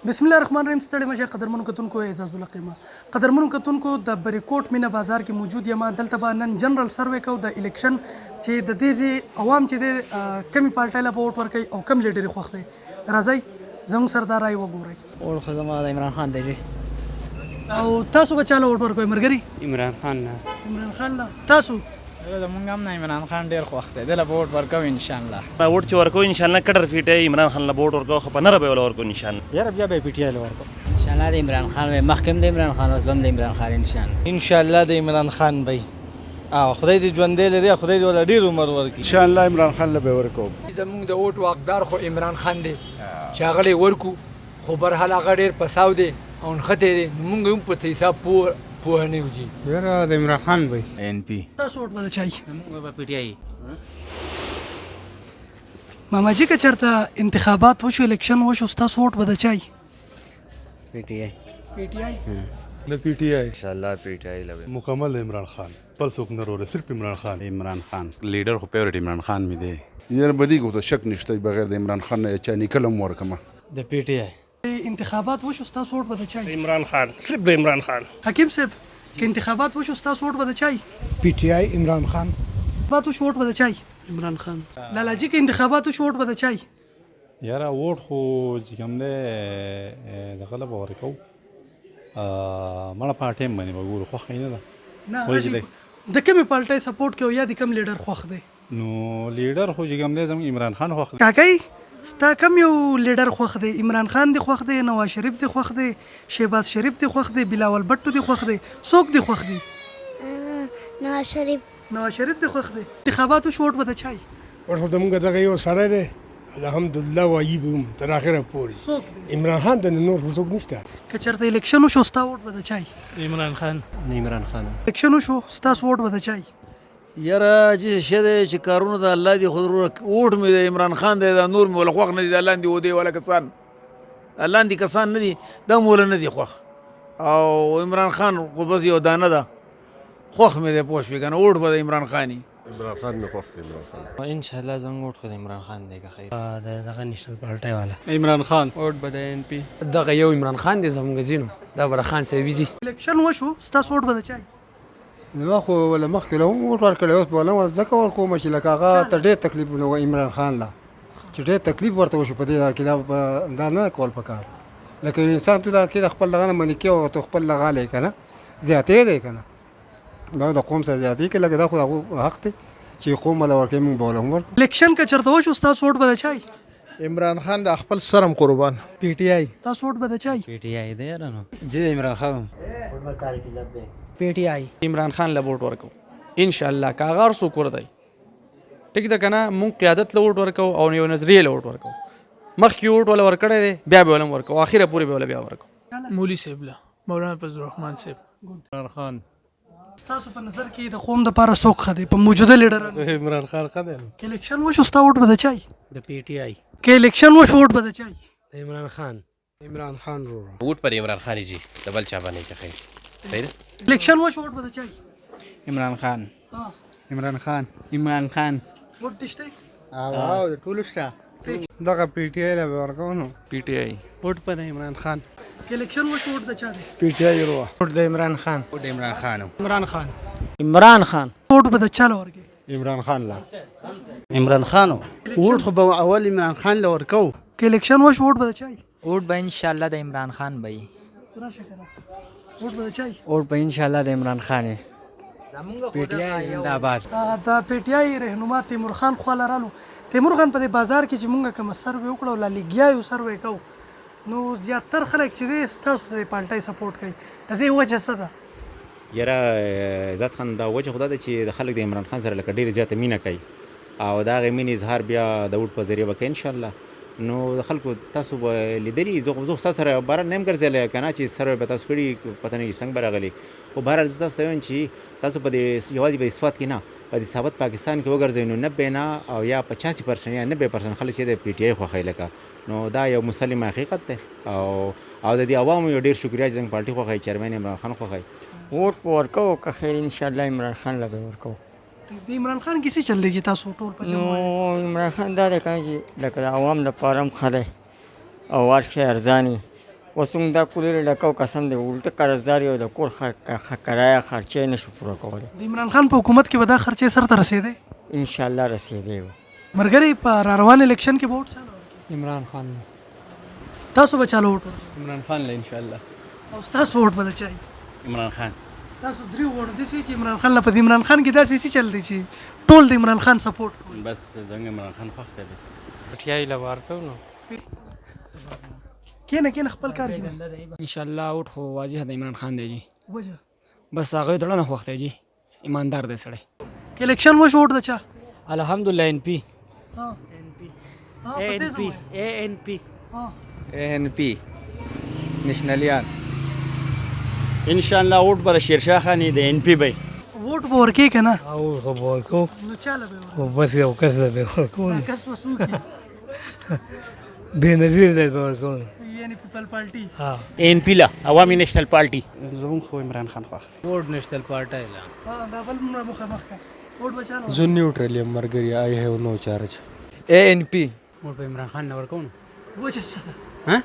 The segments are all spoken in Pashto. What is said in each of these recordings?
بسم الله الرحمن الرحیم. ستړي مشه قدرمنو کتونکو اعزاز القیمه قدرمنو کتونکو د بریکوټ مینا بازار کې موجود یم. دلته به نن جنرال سروې کوو د الیکشن چې د دې عوام چې د کمی پارټۍ له ووټ ورکوي او کم لیډري خوښ دی. راځئ زموږ سره دا رای وګورئ. ووټ خو زما د عمران خان دی جی. او تاسو به چا له ووټ ورکوئ ملګري؟ عمران خان نه. عمران خان نه. تاسو؟ زمونږ هم نه عمران خان ډېر خوښ دی. ده له به ووټ ورکوو انشاءالله. ووټ چې ورکوو انشاءالله کډر فیټ عمران خان له به ووټ ورکوو خو په نره به یې ورکوو انشاءالله. یاره بیا به یې پي ټي آی له ورکوو انشاءالله د عمران خان وی مخکې هم د عمران خان اوس به هم د عمران خان انشاءالله د عمران خان وی او خدای دې ژوندی لري، خدای دې ول ډېر عمر ورکړي. انشاءالله عمران خان له به ورکوو. زمونږ د ووټ واقدار خو عمران خان دی چې هغه ورکو، خو برحال هغه ډېر پساو دی او نښتی دی. مونږ هم په څه حساب پوه نه یو جي. یاره د عمران خان وی. ان پی. تاسو ووټ به د چا وي؟ زمونږ به پي ټي آی. ماماجي که چېرته انتخابات وشو، الیکشن وشو، ستاسو ووټ به د چا وي؟ پی ټی آی. پی ټي آی. د پی ټی آی. انشاءالله پی ټی آی له مکمل عمران خان، بل څوک نه وروره، صرف عمران خان. عمران خان لیډر خو فیورټ عمران خان می دی. یاره بدی کو ته شک نشته بغیر د عمران خان نه چا نکلم ورکمه. د پي ټي آی. انتخابات وشو ستاسو ووټ به د چا وي؟ عمران خان، صرف د عمران خان. حکیم صاحب که انتخابات وشو ستاسو ووټ به د چا وي؟ پی ټی آی عمران خان. انتخابات وشو ووټ به د چا وي؟ عمران خان. لالاجي که انتخابات وشو ووټ به د چا وي؟ یاره ووټ خو چې کوم دی دغه له به ورکوو مړه پارټۍ هم باندې به ګورو، خوښه یې نه ده. نه د کومې پارټۍ سپورټ کوي یا د کوم لیډر خوښ دی؟ نو لیډر خو چې کوم دی زموږ عمران خان خوښ دی. کاکای ستا کوم یو لیډر خوښ دی؟ عمران خان دی خوښ دی، نواز شریف دی خوښ دی، شهباز شریف دی خوښ دی، بلاول بټو دی خوښ دی، څوک دی خوښ دی؟ نواز شریف. نواز شریف دی خوښ دی. انتخابات وشو ووټ به د چا وي؟ ووټ خو زمونږ دغه یو سړی دی الحمدلله وایي به هم تر اخره پورې. څوک دی؟ عمران خان ته نور خو څوک نشته. که چېرته الیکشن وشو ستا ووټ به د چا وي؟ عمران خان. عمران خان. الیکشن وشو ستاسو ووټ به د چا وي؟ یاره چې شه دی چې کارونه د الله دی، خو ووټ مې د عمران خان دی، دا نور مې ولا خوښ نه دي. د لاندې ودې ولا کسان، لاندې کسان نه دي، دا مې ولا نه دي خوښ. او عمران خان خو بس یو دانه ده، خوښ مې دی. پوه شوې که نه؟ ووټ به د عمران خان وي. عمران خان مې خوښ دی. عمران خان انشاءالله زموږ ووټ خو د عمران خان دی که خیر. د دغه نیشنل پارټۍ والا عمران خان. ووټ به د ان پی. دغه یو عمران خان دی زمونږ ځینو، دا به د خان صاحب وي. الیکشن وشو ستاسو ووټ به د چا وي؟ زما خو ولا مخکې له هم ووټ ورکړی، اوس به ولا ځکه ورکوم چې لکه هغه ته ډېر تکلیفونه و عمران خان له، چې ډېر تکلیف ورته وشو په دې کې. دا نه کول پکار، لکه انسان ته دا کې د خپل دغه نه منې کې او ته خپل لغالی که نه زیاتې دی که نه، دا د قوم سره زیاتې کې لکه دا خو د حق دی چې قوم له ورکوي، موږ به ولا هم ورکړو. الیکشن که چېرته وشو ستاسو ووټ به د چا وي؟ عمران خان د خپل سرم قربان. پی ټي آی. تاسو ووټ به د چا وي؟ پي ټي آی دی یاره نو. جی د عمران خان. پی ټي آی. عمران خان له ووټ ورکوو انشاءالله. که هغه هر څوک وردی ټیک ده که نه، مونږ قیادت له ووټ ورکوو او یو نظریې له ووټ ورکوو. مخکې ووټ ولا ورکړی دی، بیا به ولا هم ورکوو، اخره پورې به ولا بیا ورکوو. مولي صاحب له مولانا فضل الرحمن صاحب. عمران خان. ستاسو په نظر کې د قوم دپاره څوک ښه دی په موجوده لیډرانو؟ عمران خان ښه دی. که الیکشن وشو ستا ووټ به د چا وي؟ د پی ټی آی. که الیکشن وشو ووټ به د چا وي؟ د عمران خان. عمران خان وروره. ووټ پر عمران خان جی، د بل چا باندې که خیر. صحیح ده. الیکشن وشو ووټ به د چا وي؟ عمران خان. عمران خان. عمران خان. ووټ نشته؟ او د ټولو شته. دغه پی ټی آی له به ورکوو نو. پی ټي آی. ووټ په د عمران خان. که الیکشن وشو ووټ د چا دی؟ پی ټی آی وروره. ووټ د عمران خان. ووټ عمران خان. عمران خان. عمران خان. ووټ به د چا له ورکوي؟ عمران خان له. عمران خان. ووټ خو به اول عمران خان له ورکوو. که الیکشن وشو ووټ به د چا وي؟ ووټ به انشاءالله د عمران خان به وي. راشه که نه ووټ به د چا وي؟ ووټ به انشاءالله د عمران خان وي. پي ټي آی زنده باد. د پی ټي آی رهنما تیمور خان خوا لرلو. تیمور خان په دې بازار کې چې مونږ کومه سروې وکړو لالیګیا یو سروې کوو، نو زیاتر خلک چې دی ستاسو د پارټۍ سپورټ کوي، د دې وجه څه ده؟ یاره اعزاز خان دا وجه خو دا ده چې د خلک د عمران خان سره لکه ډېرې زیاته مینه کوي او د هغې مینې اظهار بیا د ووټ په ذریعه به کوي انشاءالله. نو د خلکو تاسو به لیدلي، زه خو ستاسو سره بهرحال نه یم ګرځېدلی که نه چې سروې به تاسو کړي، پته نه وي څنګه به راغلي. خو بهرحال زه تاسو ته وایم چې تاسو په دې یوازې په صفات کې نه، په دې ثابت پاکستان کې وګرځئ نو 90 نه او یا 85% یا 90% خلک چې د پی ټي آی خوښوي لکه، نو دا یو مسلم حقیقت دی. او د دې عوامو یو ډېر شکریه چې زموږ پارټي خوښوي، چیرمین عمران خان خوښوي. ووټ په ورکوو که خیر انشاءالله عمران خان له به ورکوو. د عمران خان کیسې چل دی چې تاسو ټول په نو عمران خان دا دی که نه چې لکه د عوام لپاره هم ښه دی او هر شی ارزاني وسونګ دا کولر ډکاو قسم دی ولته قرضدار یو د کور کرایه خرچې نشو پوره کولی. د عمران خان په حکومت کې به دا خرچې سر ته رسېدی؟ ان شاء الله رسېدی. مرګري په را روان الیکشن کې به ووټ چاله عمران خان تاسو به چاله ووټ ورکوئ؟ عمران خان له ان شاء الله. او ستاسو ووټ به د چا وي؟ عمران خان. تاسو درې ووټ داسې چې عمران خان له په عمران خان کې داسې څه چل دی چې ټول د عمران خان سپورټ کوي؟ بس زنګ عمران خان خوښ دی بس. پټیای له ورکو نو کینه خپل کار کوي. ان شاء الله اوټ خو واضح د عمران خان دی جی. وجه بس هغه دړه نه خوښته جی. ایماندار دی سړی. کې الیکشن وشو ووټ د چا؟ الحمدلله ان پی ان پی نشنلیان. ان شاء الله اوټ پر شیرشاه خان د ان پی بای. ووټ به ورکې که نه؟ او خو به ورکو نو چاله به ورکوي؟ خو بس یو کس ته به ورکو دا کس به څوک وي؟ بېنظیر دی به ورکو. یعنې پیپل پارټي. ان پی لا عوامي نېشنل پارټي. زموږ خو عمران خان خوښ دی. ووټ نېشنل پارټۍ لا دا بل مخامخ کا ووټ به چاله زه نیوټرل یم مرګري آی هیو نو چارج. ANP موږ په عمران خان نه ورکو نو. وجه څه ده؟ ها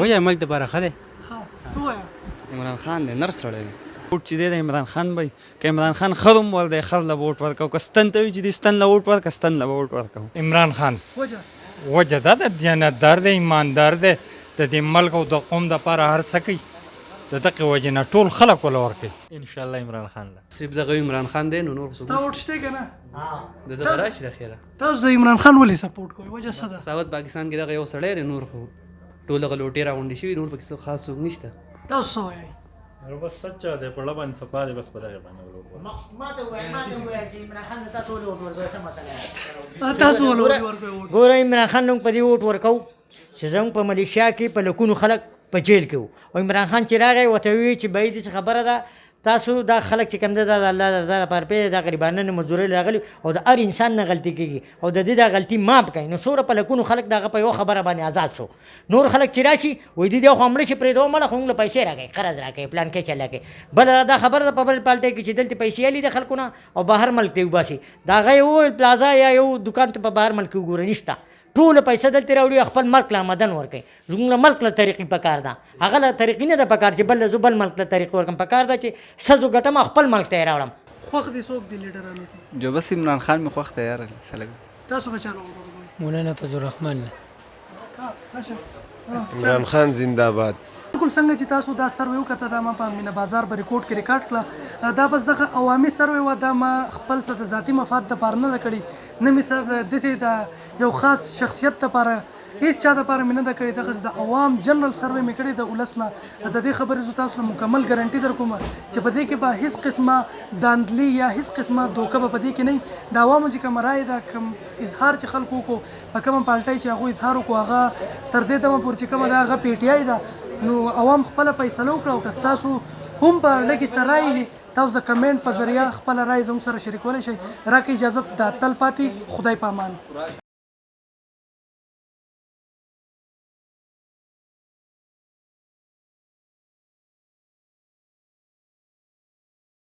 وجه ملک د باره ښه دی. ښه ته وایه. عمران خان دی نر سړی دی. ووټ چې دی د عمران خان بای که عمران خان ښه هم ور دی ښه له ووټ ورکو که ستن ته وي چې دې ستن له ووټ ورکړه ستن له ووټ ورکو. عمران خان وجه وجه دا د دیانتدار دی ایماندار دی د دې ملک او د قوم دپاره هر څه کوي د دغې وجې نه ټول خلک وله ورکوي. ان شاء الله عمران خان له صرف دغه عمران خان دی نو نور ستا ووټ شته که نه؟ د دغه راشي د خیره تاسو د عمران خان ولې سپورټ کوئ؟ وجه څه ده؟ ساوت پاکستان کې دغه یو سړی دی نور خو ټول هغه لوټې راغونډې شوي نور پکې څه خاص څوک نشته. تاسو څه وایئ؟ بس سچا دی په لبن صفا دی بس په دغه باندې تاسو ولې ورکوئ ووټ؟ ګوره عمران خان موږ په دې ووټ ورکوو چې زموږ په ملیشیا کې په لکونو خلک په جیل کې وو او عمران خان چې راغی ورته وویل چې بعید څه خبره ده تاسو دا خلک چې کوم دی دا د الله د رضا لپاره پرېږدئ دا غریبانه نه مزدورۍ راغلي او د هر انسان نه غلطي کېږي او د دې دا غلطي معاف کړئ. نو څومره په لکونو خلک د هغه په یو خبره باندې آزاد شو. نور خلک چې راشي وایي دې خو مړه شي پرېږدو مړه خو موږ له پیسې راکوي قرض راکوي پلان کې چلا کوي. بله دا خبره ده په بل پالټۍ کې چې دلته پیسې الي د خلکو نه او بهر ملک ته وباسي د هغه یو پلازا یا یو دوکان ته په بهر ملک کې وګوره نشته ټول پیسې دلته راوړي خپل ملک له آمدن ورکوي. زموږ له ملک له طریقې پکار ده هغه له طریقې نه ده پکار چې بل زه بل ملک له طریقې ورکړم پکار ده چې ښځو ګټم خپل ملک ته یې راوړم. خوښ دي څوک دي لیډرانو کې؟ جو بس عمران خان مې خوښ دی یاره خلک. تاسو به چاله ووټ ورکوئ؟ مولانا فضل الرحمن عمران خان زنده باد. بالکل څنګه چې تاسو دا سروې وکړه دا ما په مینه بازار په ریکورډ کې ریکارډ کړه دا بس دغه عوامي سروې وه دا ما خپل څه د ذاتي مفاد دپاره نه ده کړې نه مې څه داسې د یو خاص شخصیت دپاره هېڅ چا دپاره مې نه ده کړې دغسې د عوام جنرل سروې مې کړې د ولس نه. د دې خبرې زه تاسو له مکمل ګارنټي در کوم چې په دې کې به هېڅ قسمه داندلي یا هېڅ قسمه دوکه به په دې کې نه وي. د عوامو چې کومه رایې ده کوم اظهار چې خلکو وکړو په کومه پالټۍ چې هغوی اظهار وکړو هغه تر دې دمه پورې چې کومه ده هغه PTI ده نو عوام خپله فیصله وکړه او که تاسو هم په اړه کې څه رایې وي تاسو د کمنټ په ذریعه خپله رایې زموږ سره شریکولی شئ. راکړئ اجازت د تل پاتې خدای په امان.